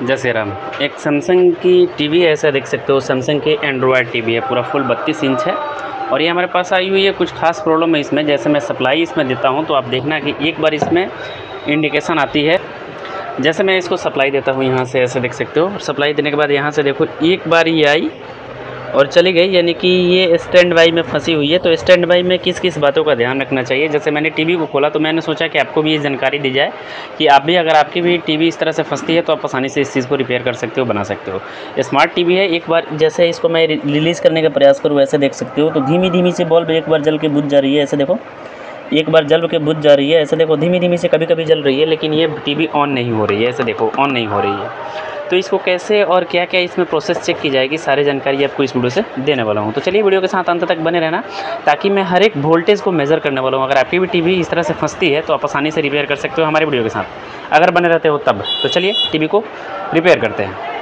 जैसे राम एक सैमसंग की टीवी है, ऐसा देख सकते हो। सैमसंग की एंड्रॉयड टीवी है, पूरा फुल 32 इंच है। और ये हमारे पास आई हुई है। कुछ खास प्रॉब्लम है इसमें। जैसे मैं सप्लाई इसमें देता हूँ तो आप देखना कि एक बार इसमें इंडिकेशन आती है। जैसे मैं इसको सप्लाई देता हूँ यहाँ से, ऐसे देख सकते हो। सप्लाई देने के बाद यहाँ से देखो एक बार ये आई और चली गई, यानी कि ये स्टैंड बाई में फंसी हुई है। तो स्टैंड बाई में किस किस बातों का ध्यान रखना चाहिए। जैसे मैंने टीवी को खोला तो मैंने सोचा कि आपको भी ये जानकारी दी जाए कि आप भी, अगर आपकी भी टीवी इस तरह से फंसती है तो आप आसानी से इस चीज़ को रिपेयर कर सकते हो, बना सकते हो। स्मार्ट टीवी है। एक बार जैसे इसको मैं रिलीज़ करने का प्रयास करूँ, ऐसे देख सकते हो। तो धीमी धीमी से बल्ब एक बार जल के बुझ जा रही है, ऐसे देखो। एक बार जल के बुझ जा रही है, ऐसे देखो। धीमी धीमी से कभी कभी जल रही है, लेकिन ये टीवी ऑन नहीं हो रही है, ऐसे देखो, ऑन नहीं हो रही है। तो इसको कैसे और क्या क्या इसमें प्रोसेस चेक की जाएगी, सारी जानकारी आपको इस वीडियो से देने वाला हूँ। तो चलिए वीडियो के साथ अंत तक बने रहना, ताकि मैं हर एक वोल्टेज को मेज़र करने वाला हूँ। अगर आपकी भी टीवी इस तरह से फंसती है तो आप आसानी से रिपेयर कर सकते हो हमारे वीडियो के साथ, अगर बने रहते हो तब। तो चलिए टीवी को रिपेयर करते हैं।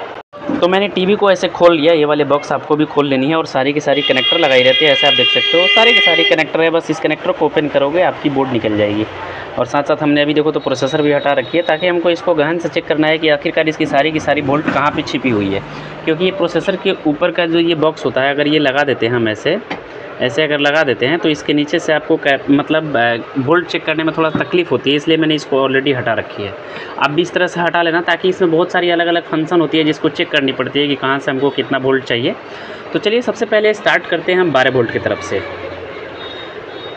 तो मैंने टीवी को ऐसे खोल लिया। ये वाले बॉक्स आपको भी खोल लेनी है, और सारी की सारी कनेक्टर लगाई रहती है, ऐसे आप देख सकते हो। सारी की सारी कनेक्टर है, बस इस कनेक्टर को ओपन करोगे आपकी बोर्ड निकल जाएगी। और साथ साथ हमने अभी देखो तो प्रोसेसर भी हटा रखी है, ताकि हमको इसको गहन से चेक करना है कि आखिरकार इसकी सारी की सारी बोल्ट कहाँ पे छिपी हुई है। क्योंकि ये प्रोसेसर के ऊपर का जो ये बॉक्स होता है, अगर ये लगा देते हैं हम ऐसे अगर लगा देते हैं तो इसके नीचे से आपको मतलब बोल्ट चेक करने में थोड़ा तकलीफ़ होती है, इसलिए मैंने इसको ऑलरेडी हटा रखी है। आप भी इस तरह से हटा लेना, ताकि इसमें बहुत सारी अलग अलग फंक्शन होती है जिसको चेक करनी पड़ती है कि कहाँ से हमको कितना बोल्ट चाहिए। तो चलिए सबसे पहले स्टार्ट करते हैं हम 12 बोल्ट की तरफ से।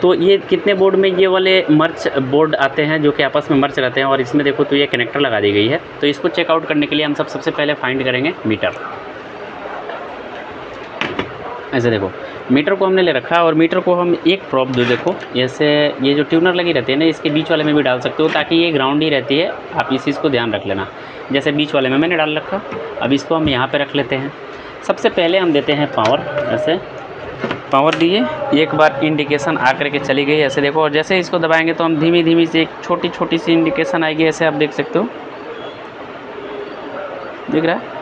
तो ये कितने बोर्ड में ये वाले मर्च बोर्ड आते हैं, जो कि आपस में मर्च रहते हैं। और इसमें देखो तो ये कनेक्टर लगा दी गई है। तो इसको चेकआउट करने के लिए हम सबसे पहले फाइंड करेंगे मीटर। ऐसे देखो, मीटर को हमने ले रखा, और मीटर को हम एक प्रॉप दो, देखो जैसे ये जो ट्यूनर लगी रहती है ना, इसके बीच वाले में भी डाल सकते हो, ताकि ये ग्राउंड ही रहती है। आप इस चीज़ को ध्यान रख लेना। जैसे बीच वाले में मैंने डाल रखा, अब इसको हम यहाँ पे रख लेते हैं। सबसे पहले हम देते हैं पावर। ऐसे पावर दिए, एक बार इंडिकेशन आ करके चली गई, ऐसे देखो। और जैसे इसको दबाएंगे तो हम धीमी धीमी से एक छोटी छोटी सी इंडिकेशन आएगी, ऐसे आप देख सकते हो। दिख रहा है?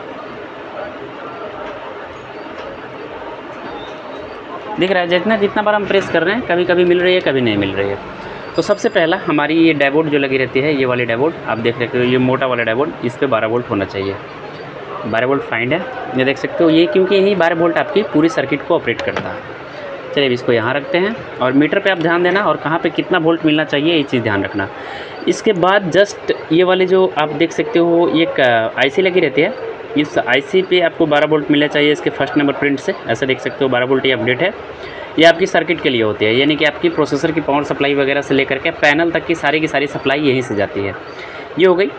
दिख रहा है? जितना बार हम प्रेस कर रहे हैं, कभी कभी मिल रही है, कभी नहीं मिल रही है। तो सबसे पहला हमारी ये डायोड जो लगी रहती है, ये वाली डायोड आप देख सकते हो, ये मोटा वाला डायोड, इस पे 12 वोल्ट होना चाहिए। 12 वोल्ट फाइंड है, ये देख सकते हो। ये क्योंकि यही 12 वोल्ट आपकी पूरी सर्किट को ऑपरेट करता है। चलिए इसको यहाँ रखते हैं, और मीटर पे आप ध्यान देना, और कहाँ पे कितना वोल्ट मिलना चाहिए ये चीज़ ध्यान रखना। इसके बाद जस्ट ये वाले जो आप देख सकते हो, एक आईसी लगी रहती है, इस आईसी पे आपको 12 वोल्ट मिलना चाहिए इसके फर्स्ट नंबर प्रिंट से। ऐसे देख सकते हो 12 वोल्ट ये अपडेट है। ये आपकी सर्किट के लिए होती है, यानी कि आपकी प्रोसेसर की पावर सप्लाई वगैरह से लेकर के पैनल तक की सारी सप्लाई यहीं से जाती है। ये हो गई,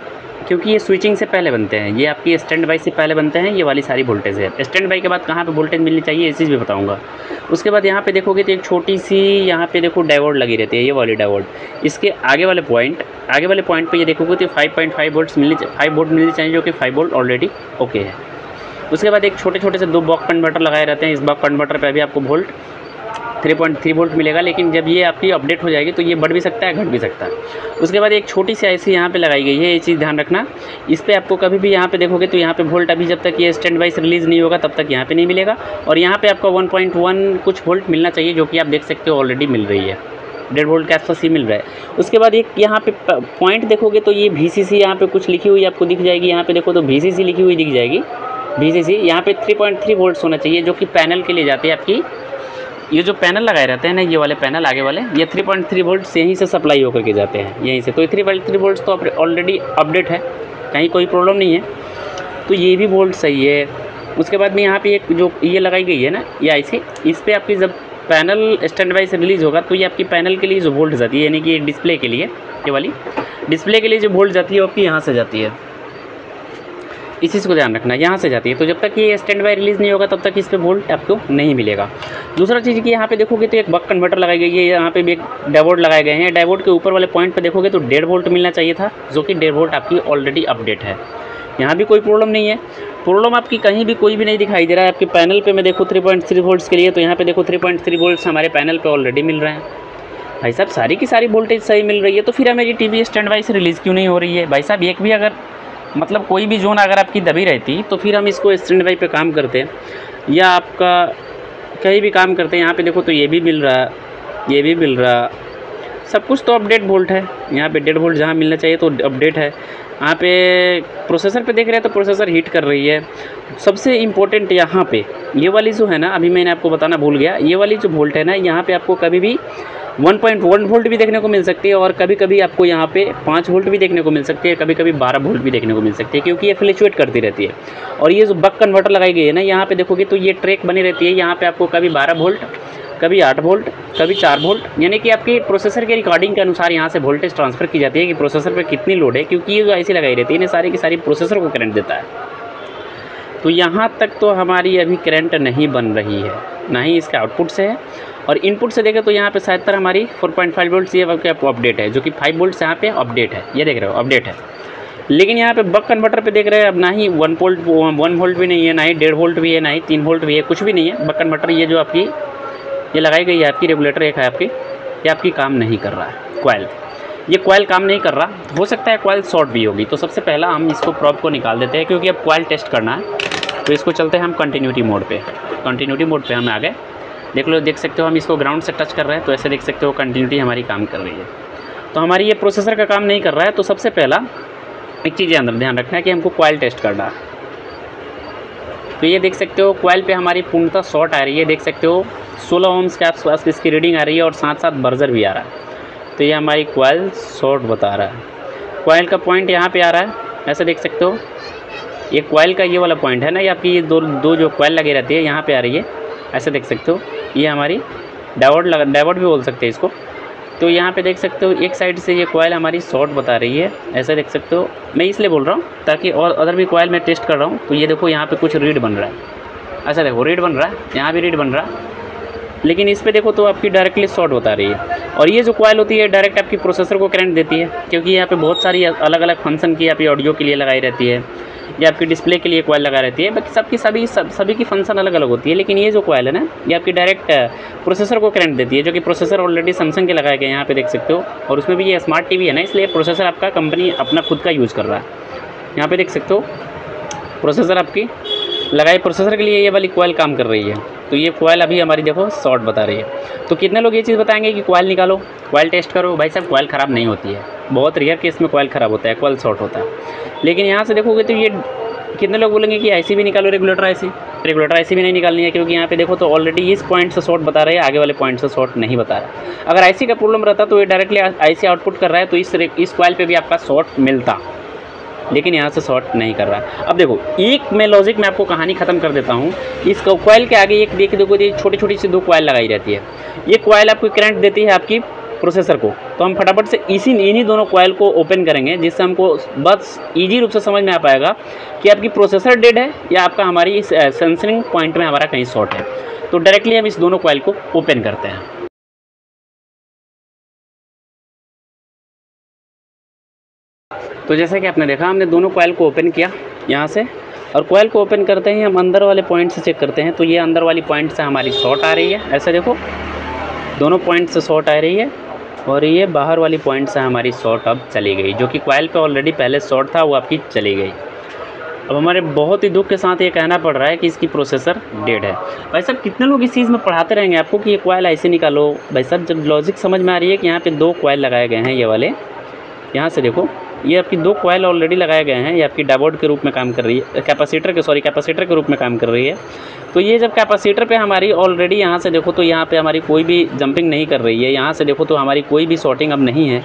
क्योंकि ये स्विचिंग से पहले बनते हैं, ये आपकी स्टैंड बाई से पहले बनते हैं। ये वाली सारी वोल्टेज है। स्टैंड बाई के बाद कहाँ पे वोल्टेज मिलनी चाहिए, ये चीज़ भी बताऊंगा। उसके बाद यहाँ पे देखोगे तो एक छोटी सी यहाँ पे देखो डायोड लगी रहती है, ये वाली डायोड। इसके आगे वाले पॉइंट पे ये देखोगे तो 5.5 वोल्ट मिलनी चाहिए, जो कि 5 वोल्ट ऑलरेडी ओके है। उसके बाद एक छोटे से 2 बक कन्वर्टर लगाए रहते हैं। इस बक कन्वर्टर पर भी आपको वोल्ट 3.3 वोल्ट मिलेगा, लेकिन जब ये आपकी अपडेट हो जाएगी तो ये बढ़ भी सकता है, घट भी सकता है। उसके बाद एक छोटी सी आईसी यहाँ पे लगाई गई है, ये चीज़ ध्यान रखना। इस पे आपको कभी भी यहाँ पे देखोगे तो यहाँ पे वोल्ट अभी जब तक ये स्टैंड बाई से रिलीज़ नहीं होगा तब तक यहाँ पे नहीं मिलेगा। और यहाँ पे आपका 1.1 कुछ वोल्ट मिलना चाहिए, जो कि आप देख सकते हो ऑलरेडी मिल रही है। 1.5 वोल्ट के आसपास ही मिल रहा है। उसके बाद एक यहाँ पे पॉइंट देखोगे तो ये VCC यहाँ पे कुछ लिखी हुई आपको दिख जाएगी। यहाँ पे देखो तो VCC लिखी हुई दिख जाएगी। VCC यहाँ पे 3.3 वोल्ट होना चाहिए, जो कि पैनल के लिए जाती है आपकी। ये जो पैनल लगाए रहते हैं ना, ये वाले पैनल आगे वाले, ये 3.3 वोल्ट से यहीं से सप्लाई होकर के जाते हैं, यहीं से। तो ये 3.3 वोल्ट तो ऑलरेडी अपडेट है, कहीं कोई प्रॉब्लम नहीं है। तो ये भी वोल्ट सही है। उसके बाद में यहाँ पे एक जो ये लगाई गई है ना, ये आईसी, इस पर आपकी जब पैनल स्टैंड बाई से रिलीज़ होगा तो ये आपकी पैनल के लिए जो वोल्ट जाती है, यानी कि डिस्प्ले के लिए, ये वाली डिस्प्ले के लिए जो वोल्ट जाती है वो आपकी यहाँ से जाती है। इस चीज़ को ध्यान रखना, यहाँ से जाती है। तो जब तक ये स्टैंड बाई रिलीज़ नहीं होगा तब तक इस पे वोल्ट आपको नहीं मिलेगा। दूसरा चीज़ कि यहाँ पे देखोगे तो एक बक कन्वर्टर लगाई गई है, यहाँ पे भी एक डायोड लगाए गए हैं। डायोड के ऊपर वाले पॉइंट पे देखोगे तो 1.5 वोल्ट मिलना चाहिए था, जो कि 1.5 वोल्ट आपकी ऑलरेडी अपडेट है। यहाँ भी कोई प्रॉब्लम नहीं है। प्रॉब्लम आपकी कहीं भी कोई भी नहीं दिखाई दे रहा है। आपके पैनल पर मैं देखो 3.3 वोल्ट्स के लिए, तो यहाँ पर देखो 3.3 वोल्ट्स हमारे पैनल पर ऑलरेडी मिल रहे हैं। भाई साहब सारी की सारी वोल्टेज सही मिल रही है, तो फिर हमें ये टीवी स्टैंड बाई से रिलीज़ क्यों नहीं हो रही है। भाई साहब एक भी अगर मतलब कोई भी जोन अगर आपकी दबी रहती तो फिर हम इसको स्टैंड बाई पे काम करते हैं, या आपका कहीं भी काम करते हैं। यहाँ पे देखो तो ये भी मिल रहा, ये भी मिल रहा, सब कुछ तो अपडेट वोल्ट है। यहाँ पे 1.5 वोल्ट जहाँ मिलना चाहिए तो अपडेट है। यहाँ पे प्रोसेसर पे देख रहे हैं तो प्रोसेसर हीट कर रही है। सबसे इम्पोर्टेंट यहाँ पे ये वाली जो है ना, अभी मैंने आपको बताना भूल गया, ये वाली जो वोल्ट है ना, यहाँ पे आपको कभी भी 1.1 वोल्ट भी देखने को मिल सकती है और कभी कभी आपको यहाँ पे 5 वोल्ट भी देखने को मिल सकती है, कभी कभी 12 वोल्ट भी देखने को मिल सकती है, क्योंकि ये फ्लक्चुएट करती रहती है। और ये जो बक कन्वर्टर लगाई गई है ना, यहाँ पे देखोगे तो ये ट्रैक बनी रहती है। यहाँ पे आपको कभी 12 वोल्ट, कभी 8 वोल्ट, कभी 4 वोल्ट, यानी कि आपकी प्रोसेसर के रिकॉर्डिंग के अनुसार यहाँ से वोल्टेज ट्रांसफ़र की जाती है कि प्रोसेसर पे कितनी लोड है, क्योंकि ये जो ऐसी लगाई रहती है ना, सारी की सारी प्रोसेसर को करंट देता है। तो यहाँ तक तो हमारी अभी करंट नहीं बन रही है, ना ही इसके आउटपुट से है। और इनपुट से देखें तो यहाँ पे शायद तर हमारी 4.5 वोल्ट ये आपको अपडेट है, जो कि 5 वोल्ट यहाँ पे अपडेट है, ये देख रहे हो अपडेट है। लेकिन यहाँ पे बक कन्वर्टर पे देख रहे हैं अब ना ही 1 वोल्ट भी नहीं है, ना ही 1.5 वोल्ट भी है, ना ही 3 वोल्ट भी है, कुछ भी नहीं है। बक कन्वर्टर ये जो आपकी ये लगाई गई है आपकी रेगुलेटर एक है आपकी, ये आपकी काम नहीं कर रहा है। कॉइल, ये कॉइल काम नहीं कर रहा, हो सकता है कॉइल शॉर्ट भी होगी। तो सबसे पहला हम इसको प्रॉब को निकाल देते हैं, क्योंकि अब कॉइल टेस्ट करना है। तो इसको चलते हैं हम कंटिन्यूटी मोड पे। कंटिन्यूटी मोड पे हम आ गए, देख लो, देख सकते हो हम इसको ग्राउंड से टच कर रहे हैं, तो ऐसे देख सकते हो कंटिन्यूटी हमारी काम कर रही है। तो हमारी ये प्रोसेसर का काम नहीं कर रहा है। तो सबसे पहला एक चीज़ अंदर ध्यान रखना है कि हमको कॉइल टेस्ट करना है। तो ये देख सकते हो कॉइल पे हमारी पूर्णतः शॉर्ट आ रही है, देख सकते हो 16 ओम्स के आसपास इसकी रीडिंग आ रही है और साथ साथ बर्जर भी आ रहा है। तो ये हमारी कॉइल शॉर्ट बता रहा है। कॉइल का पॉइंट यहाँ पे आ रहा है, ऐसे देख सकते हो। ये कॉइल का ये वाला पॉइंट है ना, ये आपकी ये दो जो कॉइल लगी रहती है यहाँ पे आ रही है, ऐसे देख सकते हो। ये हमारी डायोड भी बोल सकते हैं इसको। तो यहाँ पे देख सकते हो एक साइड से ये कॉइल हमारी शॉर्ट बता रही है, ऐसे देख सकते हो। मैं इसलिए बोल रहा हूँ ताकि और अदर भी कॉइल मैं टेस्ट कर रहा हूँ। तो ये देखो यहाँ पे कुछ रीड बन रहा है, ऐसा देखो रीड बन रहा है, यहाँ भी रीड बन रहा है, लेकिन इस पे देखो तो आपकी डायरेक्टली शॉर्ट बता रही है। और ये जो कॉइल होती है डायरेक्ट आपकी प्रोसेसर को करंट देती है, क्योंकि यहाँ पे बहुत सारी अलग अलग फंक्शन की आपकी ऑडियो के लिए लगाई रहती है, या आपकी डिस्प्ले के लिए कॉइल लगा रहती है। बाकी सबकी सभी की फंक्शन अलग अलग होती है, लेकिन ये जो कॉइल है ना, ये आपकी डायरेक्ट प्रोसेसर को करंट देती है, जो कि प्रोसेसर ऑलरेडी सैमसंग के लगाए गए हैं, यहाँ पे देख सकते हो। और उसमें भी ये स्मार्ट टीवी है ना, इसलिए प्रोसेसर आपका कंपनी अपना खुद का यूज़ कर रहा है। यहाँ पे देख सकते हो प्रोसेसर आपकी लगाई, प्रोसेसर के लिए ये वाली कॉइल काम कर रही है। तो ये कॉइल अभी हमारी देखो शॉर्ट बता रही है। तो कितने लोग ये चीज़ बताएंगे कि कॉइल निकालो, कॉइल टेस्ट करो। भाई साहब कॉइल ख़राब नहीं होती है, बहुत रेयर केस में कॉइल ख़राब होता है, कॉइल शॉर्ट होता है। लेकिन यहाँ से देखोगे तो ये कितने लोग बोलेंगे कि आईसी भी निकालो, रेगुलेटर आईसी भी नहीं निकालनी है, क्योंकि यहाँ पे देखो तो ऑलरेडी इस पॉइंट से शॉर्ट बता रहे हैं, आगे वाले पॉइंट से शॉर्ट नहीं बता रहा। अगर आईसी का प्रॉब्लम रहता तो ये डायरेक्टली आईसी आउटपुट कर रहा है, तो इस कॉइल पे भी आपका शॉर्ट मिलता, लेकिन यहाँ से शॉर्ट नहीं कर रहा। अब देखो एक मैं लॉजिक में आपको कहानी ख़त्म कर देता हूँ। इस कॉइल के आगे एक देखो ये छोटी छोटी सी 2 कॉइल लगाई रहती है। ये कॉइल आपको करंट देती है आपकी प्रोसेसर को। तो हम फटाफट से इन्हीं दोनों कॉइल को ओपन करेंगे, जिससे हमको बस ईजी रूप से समझ में आ पाएगा कि आपकी प्रोसेसर डेड है या आपका हमारी इस सेंसरिंग पॉइंट में हमारा कहीं शॉर्ट है। तो डायरेक्टली हम इस दोनों कॉइल को ओपन करते हैं। तो जैसा कि आपने देखा, हमने दोनों कॉइल को ओपन किया यहाँ से, और कॉइल को ओपन करते ही हम अंदर वाले पॉइंट से चेक करते हैं। तो ये अंदर वाली पॉइंट से हमारी शॉर्ट आ रही है, ऐसे देखो दोनों पॉइंट से शॉर्ट आ रही है, और ये बाहर वाली पॉइंट से हमारी शॉर्ट अब चली गई, जो कि कॉइल पे ऑलरेडी पहले शॉर्ट था वो आपकी चली गई। अब हमारे बहुत ही दुख के साथ ये कहना पड़ रहा है कि इसकी प्रोसेसर डेड है। भाई साहब कितने लोग इस चीज़ में पढ़ाते रहेंगे आपको कि ये कॉइल ऐसे निकालो। भाई साहब जब लॉजिक समझ में आ रही है कि यहाँ पे 2 कॉइल लगाए गए हैं, ये वाले यहाँ से देखो, ये आपकी 2 कॉइल ऑलरेडी लगाए गए हैं, ये आपकी डायोड के रूप में काम कर रही है, कैपेसिटर के रूप में काम कर रही है। तो ये जब कैपेसिटर पे हमारी ऑलरेडी यहाँ से देखो तो यहाँ पे हमारी कोई भी जंपिंग नहीं कर रही है, यहाँ से देखो तो हमारी कोई भी शॉर्टिंग अब नहीं है,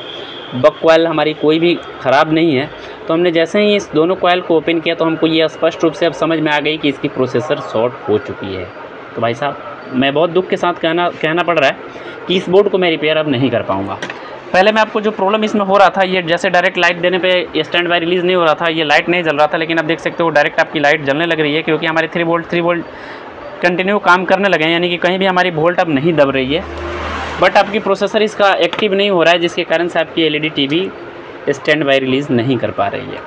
बक कॉइल हमारी कोई भी ख़राब नहीं है। तो हमने जैसे ही इस दोनों कॉइल को ओपन किया तो हमको ये स्पष्ट रूप से अब समझ में आ गई कि इसकी प्रोसेसर शॉर्ट हो चुकी है। तो भाई साहब मैं बहुत दुख के साथ कहना पड़ रहा है कि इस बोर्ड को मैं रिपेयर अब नहीं कर पाऊँगा। पहले मैं आपको जो प्रॉब्लम इसमें हो रहा था, ये जैसे डायरेक्ट लाइट देने पे स्टैंड बाय रिलीज़ नहीं हो रहा था, ये लाइट नहीं जल रहा था, लेकिन अब देख सकते हो डायरेक्ट आपकी लाइट जलने लग रही है, क्योंकि हमारे 3 वोल्ट कंटिन्यू काम करने लगे हैं, यानी कि कहीं भी हमारी वोल्ट अब नहीं दब रही है। बट आपकी प्रोसेसर इसका एक्टिव नहीं हो रहा है, जिसके कारण से आपकी LED TV stand by release नहीं कर पा रही है।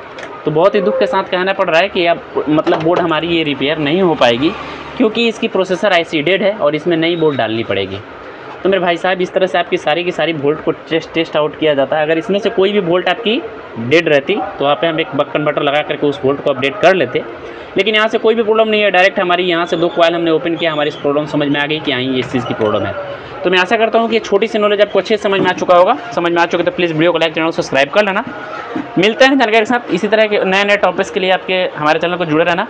तो बहुत ही दुख के साथ कहना पड़ रहा है कि अब मतलब बोर्ड हमारी ये रिपेयर नहीं हो पाएगी, क्योंकि इसकी प्रोसेसर IC डेड है और इसमें नई बोर्ड डालनी पड़ेगी। तो मेरे भाई साहब इस तरह से आपकी सारी की सारी वोल्ट को टेस्ट आउट किया जाता है। अगर इसमें से कोई भी वोल्ट आपकी डेड रहती तो वहाँ पे हम एक बक कन्वर्टर लगा करके उस वोल्ट को अपडेट कर लेते, लेकिन यहाँ से कोई भी प्रॉब्लम नहीं है। डायरेक्ट हमारी यहाँ से 2 कॉइल हमने ओपन किया, हमारी इस प्रॉब्लम समझ में आ गई कि हाँ ये इस चीज़ की प्रॉब्लम है। तो मैं आशा करता हूँ कि छोटी सी नॉलेज आपको अच्छे से समझ में आ चुका होगा। समझ में आ चुके तो प्लीज़ वीडियो को लाइक, चैनल को सब्सक्राइब कर लेना। मिलते हैं जानकारी के साथ, इसी तरह के नए नए टॉपिक्स के लिए आपके हमारे चैनल को जुड़े रहना।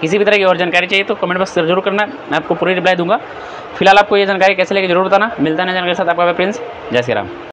किसी भी तरह की और जानकारी चाहिए तो कमेंट बॉक्स जरूर करना, मैं आपको पूरी रिप्लाई दूंगा। फिलहाल आपको ये जानकारी कैसे लगी जरूर बताना। मिलता है नए जानकारी के साथ, आपका प्रिंस। जय श्री राम।